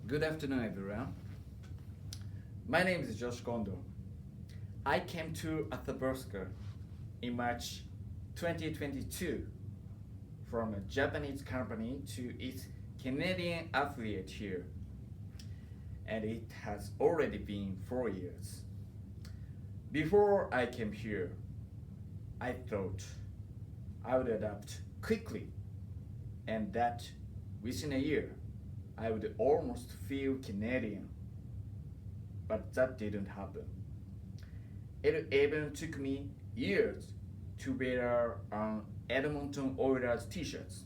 Good afternoon, everyone. My name is Josh Kondo. I came to Athabasca in March 2022 from a Japanese company to its Canadian affiliate here, and it has already been 4 years. Before I came here, I thought I would adapt quickly and that within a year I would almost feel Canadian, but that didn't happen. It even took me years to wear an Edmonton Oilers t-shirts.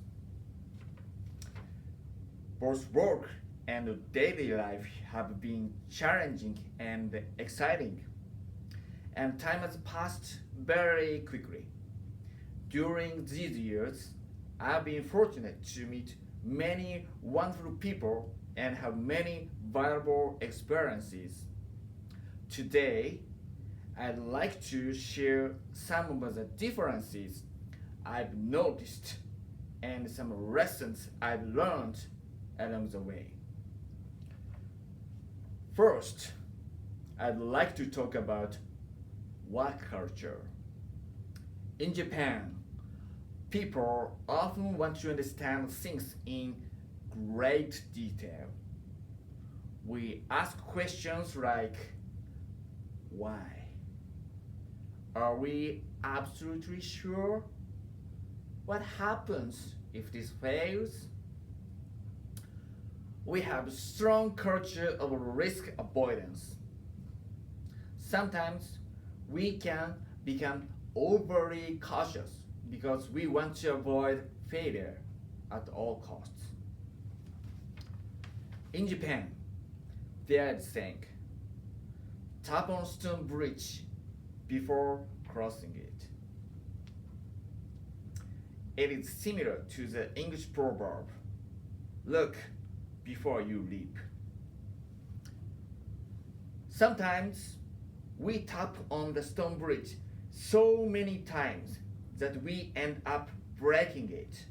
Both work and daily life have been challenging and exciting, and time has passed very quickly. During these years, I've been fortunate to meet many wonderful people and have many valuable experiences. Today, I'd like to share some of the differences I've noticed and some lessons I've learned along the way. First, I'd like to talk about work culture. In Japan, people often want to understand things in great detail. We ask questions like why? Are we absolutely sure? What happens if this fails? We have a strong culture of risk avoidance. Sometimes we can become overly cautious because we want to avoid failure at all costs. In Japan, there is saying, tap on stone bridge before crossing it. It is similar to the English proverb, look before you leap. Sometimes we tap on the stone bridge so many times that we end up breaking it.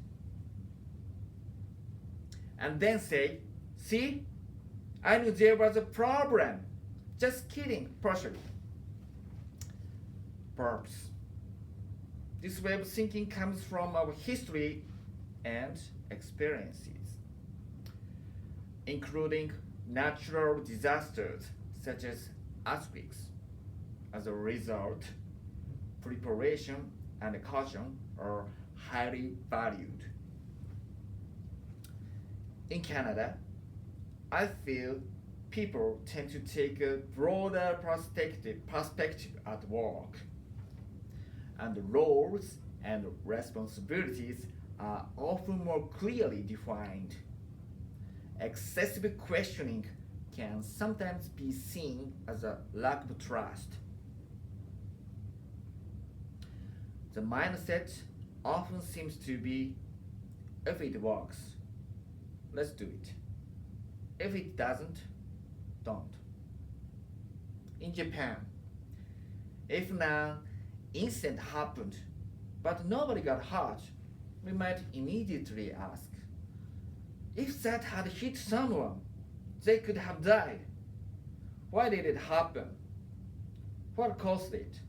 And then say, see, I knew there was a problem. Just kidding, partially. Perhaps this way of thinking comes from our history and experiences, including natural disasters such as earthquakes. As a result, preparation and caution are highly valued. In Canada, I feel people tend to take a broader perspective at work, and the roles and responsibilities are often more clearly defined. Excessive questioning can sometimes be seen as a lack of trust. The mindset often seems to be if it works, let's do it. If it doesn't, don't. In Japan, if an incident happened but nobody got hurt, we might immediately ask, if that had hit someone, they could have died. Why did it happen? What caused it?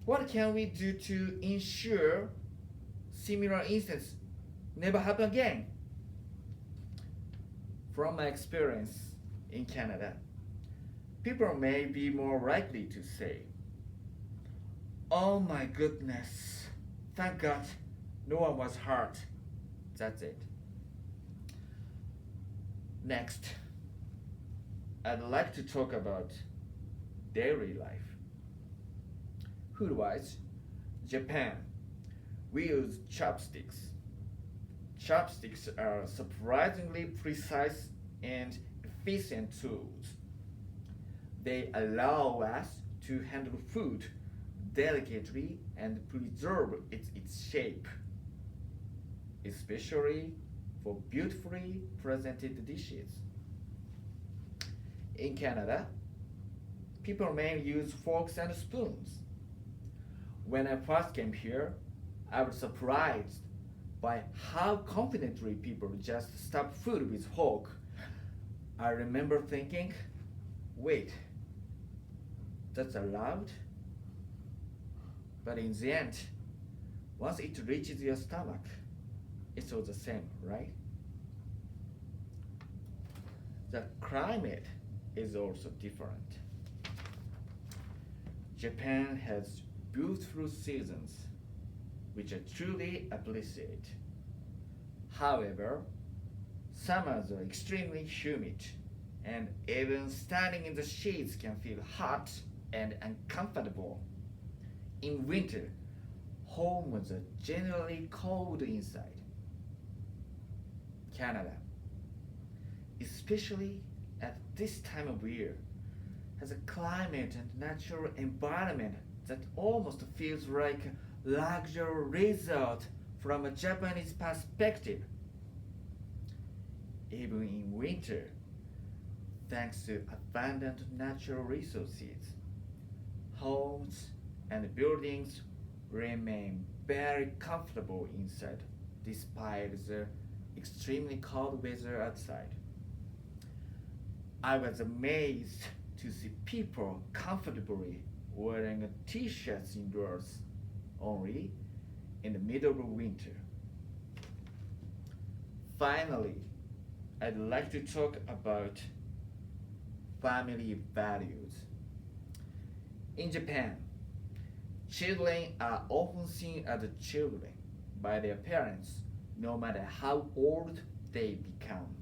What can we do to ensure similar incidents never happen again? From my experience in Canada, people may be more likely to say, oh my goodness, thank God no one was hurt. That's it. Next, I'd like to talk about daily life. Food-wise, Japan, we use chopsticks. Chopsticks are surprisingly precise and efficient tools. They allow us to handle food delicately and preserve its shape, especially for beautifully presented dishes. In Canada, people may use forks and spoons. When I first came here, I was surprised by how confidently people just stuff food with fork I remember thinking, wait, that's allowed? But in the end, once it reaches your stomach, it's all the same, right? The climate is also different. Japan has beautiful seasons, which I truly appreciate. However, summers are extremely humid, and even standing in the shades can feel hot and uncomfortable. In winter, homes are generally cold inside. Canada, especially at this time of year, has a climate and natural environment that almost feels like a luxury resort from a Japanese perspective. Even in winter, thanks to abundant natural resources, homes and buildings remain very comfortable inside despite the extremely cold weather outside. I was amazed to see people comfortably wearing t-shirts indoors only in the middle of winter. Finally, I'd like to talk about family values. In Japan, children are often seen as children by their parents no matter how old they become.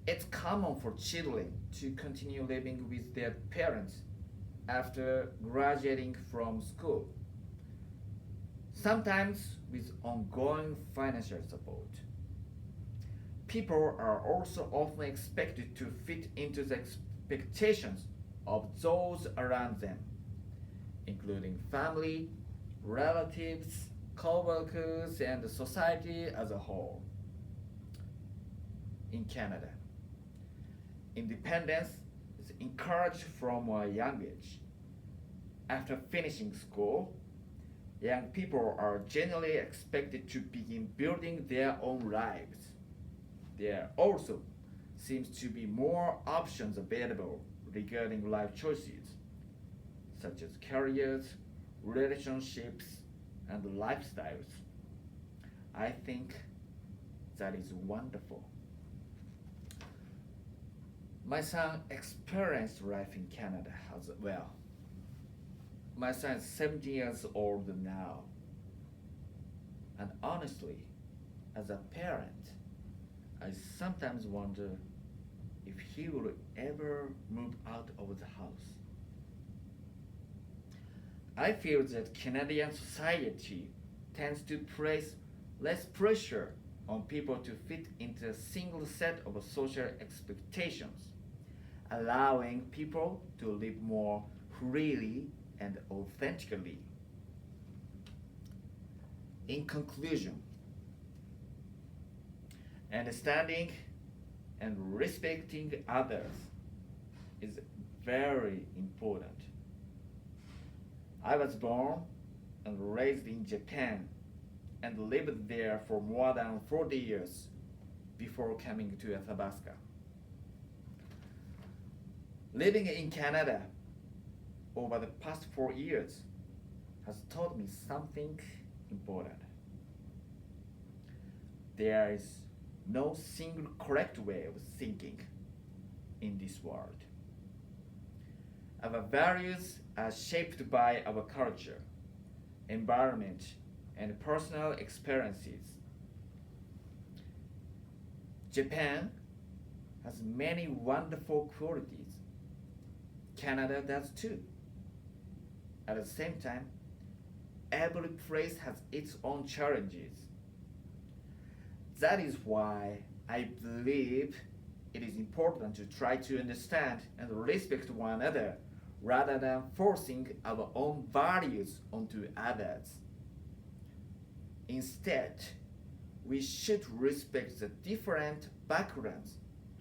It's common for children to continue living with their parents after graduating from school, sometimes with ongoing financial support. People are also often expected to fit into the expectations of those around them, including family, relatives, co-workers, and the society as a whole. In Canada, independence is encouraged from a young age. After finishing school, young people are generally expected to begin building their own lives. There also seems to be more options available regarding life choices, such as careers, relationships, and lifestyles. I think that is wonderful. My son experienced life in Canada as well. My son is 17 years old now, and honestly, as a parent, I sometimes wonder if he will ever move out of the house. I feel that Canadian society tends to place less pressure on people to fit into a single set of social expectations, allowing people to live more freely and authentically. In conclusion, understanding and respecting others is very important. I was born and raised in Japan and lived there for more than 40 years before coming to Athabasca. Living in Canada over the past 4 years has taught me something important. There is no single correct way of thinking in this world. Our values are shaped by our culture, environment, and personal experiences. Japan has many wonderful qualities. Canada does too. At the same time, every place has its own challenges. That is why I believe it is important to try to understand and respect one another rather than forcing our own values onto others. Instead, we should respect the different backgrounds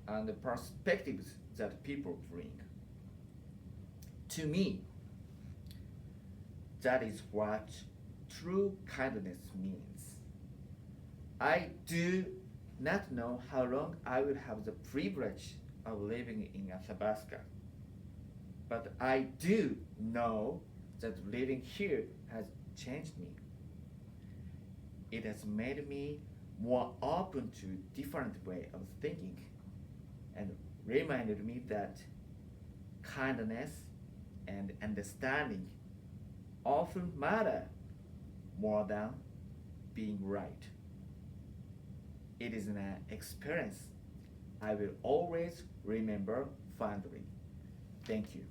and the perspectives that people bring. To me, that is what true kindness means. I do not know how long I will have the privilege of living in Athabasca. But I do know that living here has changed me. It has made me more open to different way of thinking and reminded me that kindness and understanding often matter more than being right. It is an experience I will always remember fondly. Thank you.